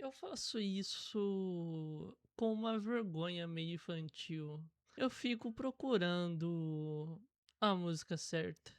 Eu faço isso com uma vergonha meio infantil. Eu fico procurando a música certa.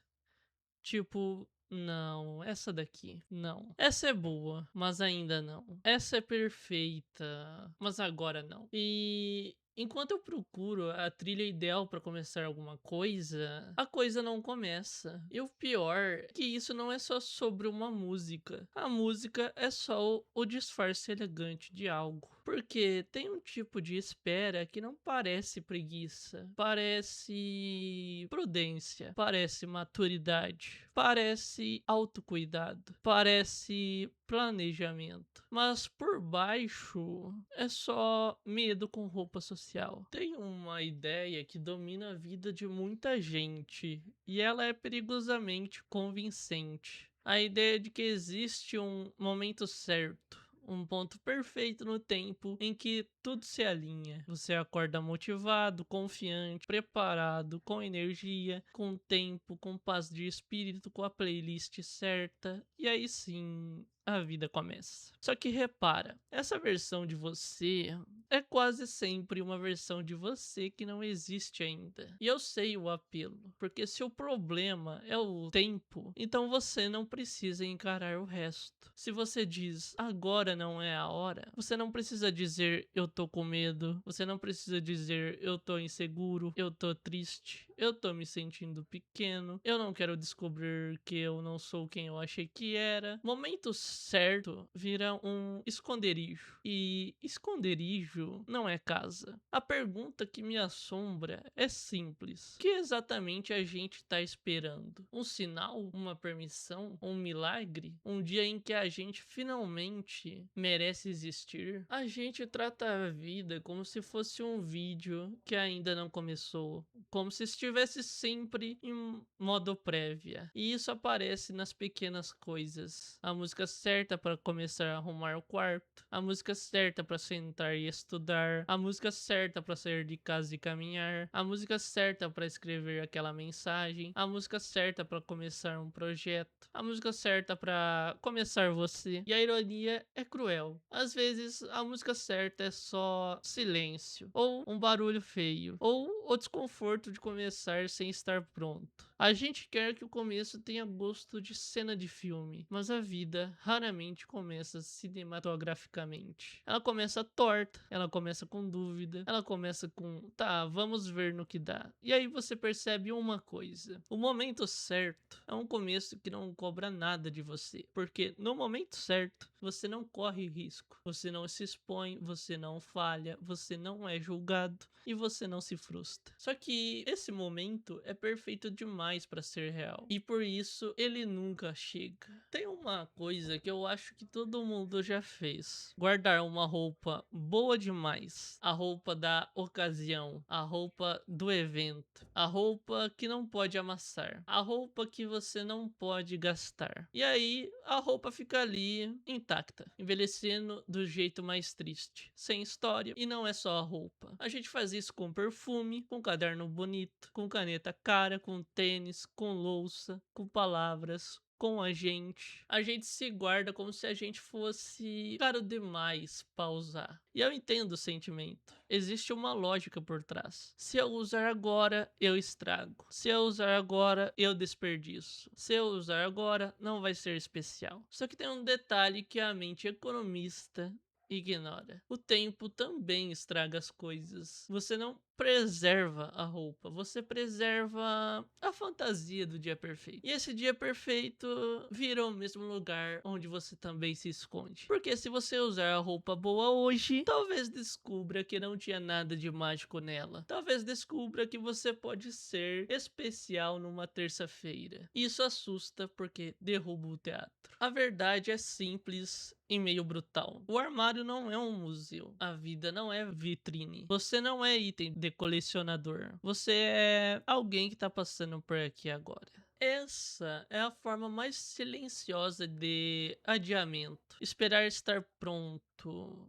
Tipo, não, essa daqui, não. Essa é boa, mas ainda não. Essa é perfeita, mas agora não. E enquanto eu procuro a trilha ideal pra começar alguma coisa, a coisa não começa. E o pior é que isso não é só sobre uma música. A música é só o disfarce elegante de algo. Porque tem um tipo de espera que não parece preguiça, parece prudência, parece maturidade, parece autocuidado, parece planejamento. Mas por baixo é só medo com roupa social. Tem uma ideia que domina a vida de muita gente e ela é perigosamente convincente. A ideia de que existe um momento certo, um ponto perfeito no tempo em que tudo se alinha. Você acorda motivado, confiante, preparado, com energia, com tempo, com paz de espírito, com a playlist certa, e aí sim a vida começa. Só que repara, essa versão de você é quase sempre uma versão de você que não existe ainda. E eu sei o apelo, porque se o problema é o tempo, então você não precisa encarar o resto. Se você diz agora não é a hora, você não precisa dizer eu tô com medo, você não precisa dizer eu tô inseguro, eu tô triste, eu tô me sentindo pequeno, eu não quero descobrir que eu não sou quem eu achei que era. Momento certo vira um esconderijo. E esconderijo não é casa. A pergunta que me assombra é simples. O que exatamente a gente tá esperando? Um sinal? Uma permissão? Um milagre? Um dia em que a gente finalmente merece existir? A gente trata a vida como se fosse um vídeo que ainda não começou, como se estivesse sempre em modo prévia. E isso aparece nas pequenas coisas. A música certa para começar a arrumar o quarto, a música certa para sentar e estudar, a música certa para sair de casa e caminhar, a música certa para escrever aquela mensagem, a música certa para começar um projeto, a música certa para começar você. E a ironia é cruel. Às vezes a música certa é só silêncio, ou um barulho feio, ou o desconforto de começar sem estar pronto. A gente quer que o começo tenha gosto de cena de filme, mas a vida raramente começa cinematograficamente. Ela começa torta, ela começa com dúvida, ela começa com tá, vamos ver no que dá. E aí você percebe uma coisa: o momento certo é um começo que não cobra nada de você, porque no momento certo você não corre risco, você não se expõe, você não falha, você não é julgado e você não se frustra. Só que esse momento é perfeito demais para ser real e por isso ele nunca chega. Tem uma coisa que eu acho que todo mundo já fez: guardar uma roupa boa demais, a roupa da ocasião, a roupa do evento, a roupa que não pode amassar, a roupa que você não pode gastar. E aí a roupa fica ali intacta, envelhecendo do jeito mais triste, sem história. E não é só a roupa. A gente faz isso com perfume, com caderno bonito, com caneta cara, com tênis, com louça, com palavras, com a gente. A gente se guarda como se a gente fosse caro demais pra usar. E eu entendo o sentimento. Existe uma lógica por trás. Se eu usar agora, eu estrago. Se eu usar agora, eu desperdiço. Se eu usar agora, não vai ser especial. Só que tem um detalhe que a mente economista ignora. O tempo também estraga as coisas. Você não preserva a roupa, você preserva a fantasia do dia perfeito. E esse dia perfeito vira o mesmo lugar onde você também se esconde. Porque se você usar a roupa boa hoje, talvez descubra que não tinha nada de mágico nela. Talvez descubra que você pode ser especial numa terça-feira. Isso assusta porque derruba o teatro. A verdade é simples e meio brutal. O armário não é um museu. A vida não é vitrine. Você não é item de colecionador. Você é alguém que tá passando por aqui agora. Essa é a forma mais silenciosa de adiamento. Esperar estar pronto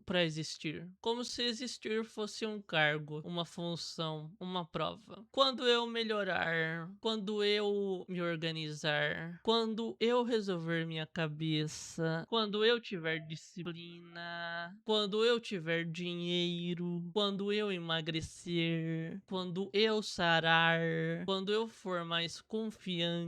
para existir. Como se existir fosse um cargo, uma função, uma prova. Quando eu melhorar, quando eu me organizar, quando eu resolver minha cabeça, quando eu tiver disciplina, quando eu tiver dinheiro, quando eu emagrecer, quando eu sarar, quando eu for mais confiante,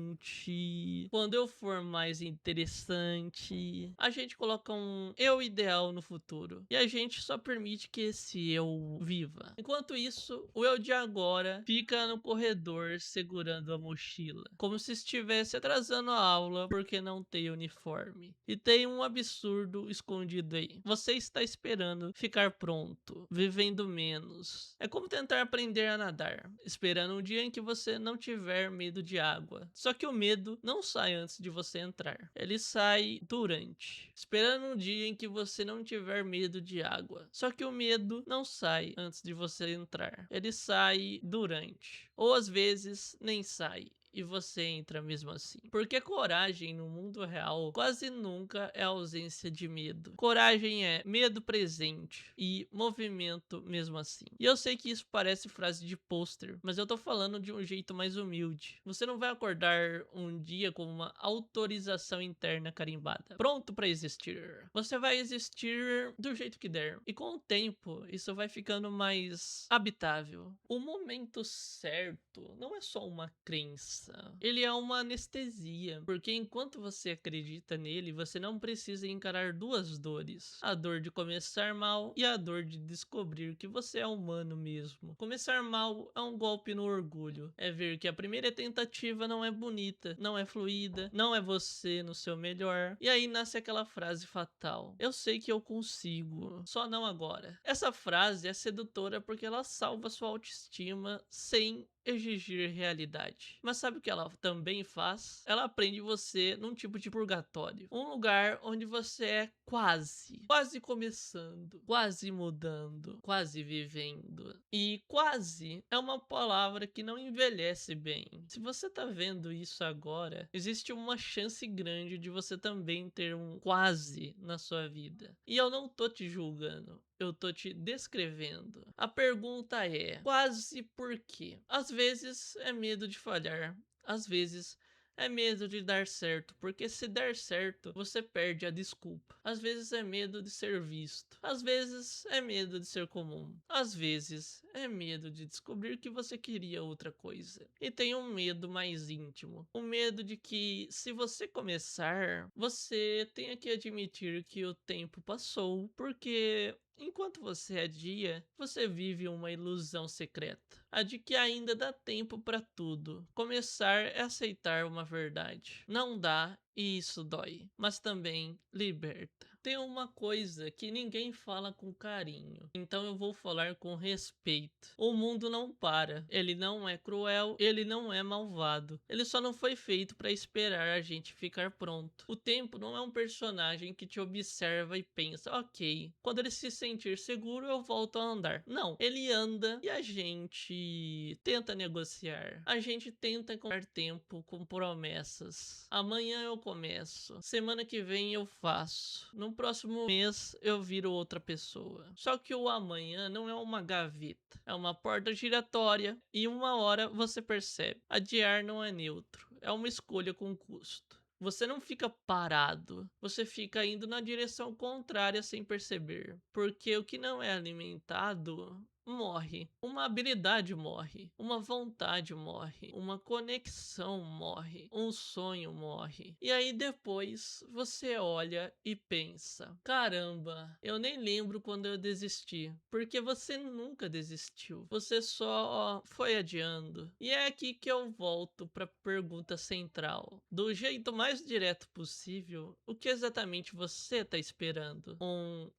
quando eu for mais interessante, a gente coloca um eu ideal no futuro e a gente só permite que esse eu viva. Enquanto isso, o eu de agora fica no corredor segurando a mochila, como se estivesse atrasando a aula porque não tem uniforme. E tem um absurdo escondido aí. Você está esperando ficar pronto, vivendo menos. É como tentar aprender a nadar, esperando um dia em que você não tiver medo de água. Só que o medo não sai antes de você entrar. Ele sai durante. Esperando um dia em que você não tiver medo de água. Só que o medo não sai antes de você entrar. Ele sai durante. Ou às vezes nem sai e você entra mesmo assim. Porque coragem no mundo real quase nunca é ausência de medo. Coragem é medo presente e movimento mesmo assim. E eu sei que isso parece frase de pôster, mas eu tô falando de um jeito mais humilde. Você não vai acordar um dia com uma autorização interna carimbada, pronto para existir. Você vai existir do jeito que der. E com o tempo, isso vai ficando mais habitável. O momento certo não é só uma crença. Ele é uma anestesia, porque enquanto você acredita nele, você não precisa encarar duas dores: a dor de começar mal e a dor de descobrir que você é humano mesmo. Começar mal é um golpe no orgulho, é ver que a primeira tentativa não é bonita, não é fluida, não é você no seu melhor, e aí nasce aquela frase fatal: eu sei que eu consigo, só não agora. Essa frase é sedutora porque ela salva sua autoestima sem exigir realidade. Mas sabe o que ela também faz? Ela prende você num tipo de purgatório. Um lugar onde você é quase começando, quase mudando, quase vivendo. E quase é uma palavra que não envelhece bem. Se você tá vendo isso agora, existe uma chance grande de você também ter um quase na sua vida. E eu não tô te julgando. Eu tô te descrevendo. A pergunta é: quase por quê? Às vezes é medo de falhar. Às vezes é medo de dar certo, porque se der certo, você perde a desculpa. Às vezes é medo de ser visto. Às vezes é medo de ser comum. Às vezes é medo de descobrir que você queria outra coisa. E tem um medo mais íntimo. O medo de que, se você começar, você tenha que admitir que o tempo passou, porque enquanto você adia, você vive uma ilusão secreta, a de que ainda dá tempo para tudo. Começar é aceitar uma verdade. Não dá e isso dói, mas também liberta. Tem uma coisa que ninguém fala com carinho, então eu vou falar com respeito. O mundo não para. Ele não é cruel, ele não é malvado. Ele só não foi feito para esperar a gente ficar pronto. O tempo não é um personagem que te observa e pensa: ok, quando ele se sentir seguro eu volto a andar. Não, ele anda e a gente tenta negociar. A gente tenta comprar tempo com promessas. Amanhã eu começo. Semana que vem eu faço. No próximo mês eu viro outra pessoa. Só que o amanhã não é uma gaveta. É uma porta giratória e uma hora você percebe. Adiar não é neutro. É uma escolha com custo. Você não fica parado, você fica indo na direção contrária sem perceber. Porque o que não é alimentado morre. Uma habilidade morre. Uma vontade morre. Uma conexão morre. Um sonho morre. E aí depois você olha e pensa: caramba, eu nem lembro quando eu desisti. Porque você nunca desistiu. Você só foi adiando. E é aqui que eu volto para a pergunta central. Do jeito mais direto possível, o que exatamente você está esperando?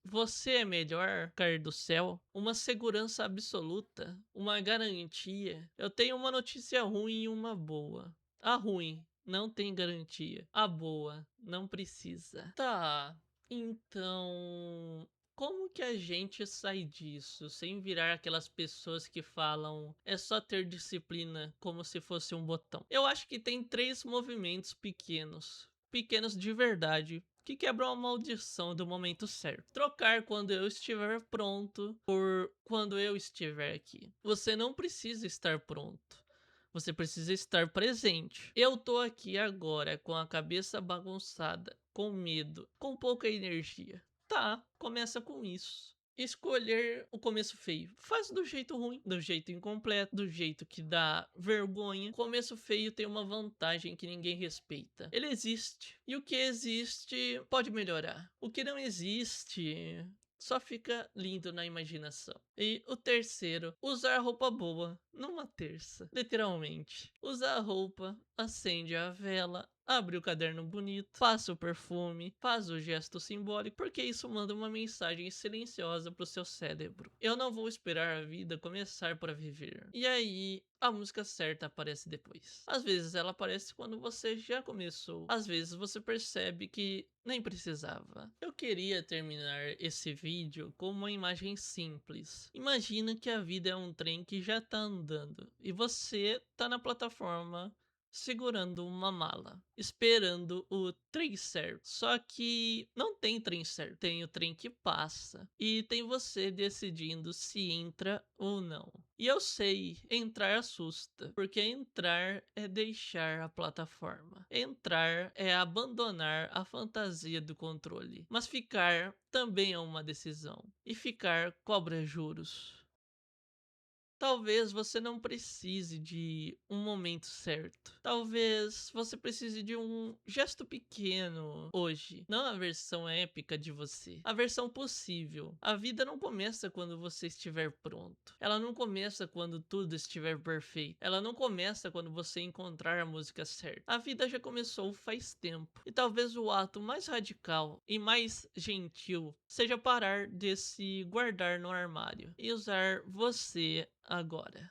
Você é melhor cair do céu? Uma segurança absoluta? Uma garantia? Eu tenho uma notícia ruim e uma boa. A ruim não tem garantia. A boa não precisa. Tá, então como que a a gente sai disso sem virar aquelas pessoas que falam é só ter disciplina como se fosse um botão? Eu acho que tem três movimentos pequenos, pequenos de verdade, que quebram a maldição do momento certo. Trocar quando eu estiver pronto por quando eu estiver aqui. Você não precisa estar pronto. Você precisa estar presente. Eu tô aqui agora com a cabeça bagunçada, com medo, com pouca energia. Tá, começa com isso. Escolher o começo feio. Faz do jeito ruim, do jeito incompleto, do jeito que dá vergonha. Começo feio tem uma vantagem que ninguém respeita. Ele existe. E o que existe pode melhorar. O que não existe só fica lindo na imaginação. E o terceiro, usar roupa boa numa terça. Literalmente. Usar a roupa, acende a vela, abre o caderno bonito, passa o perfume, faz o gesto simbólico, porque isso manda uma mensagem silenciosa pro seu cérebro. Eu não vou esperar a vida começar para viver. E aí, a música certa aparece depois. Às vezes ela aparece quando você já começou. Às vezes você percebe que nem precisava. Eu queria terminar esse vídeo com uma imagem simples. Imagina que a vida é um trem que já tá andando e você tá na plataforma segurando uma mala, esperando o trem certo. Só que não tem trem certo, tem o trem que passa e tem você decidindo se entra ou não. E eu sei, entrar assusta, porque entrar é deixar a plataforma. Entrar é abandonar a fantasia do controle. Mas ficar também é uma decisão. E ficar cobra juros. Talvez você não precise de um momento certo. Talvez você precise de um gesto pequeno hoje. Não a versão épica de você. A versão possível. A vida não começa quando você estiver pronto. Ela não começa quando tudo estiver perfeito. Ela não começa quando você encontrar a música certa. A vida já começou faz tempo. E talvez o ato mais radical e mais gentil seja parar de se guardar no armário e usar você agora.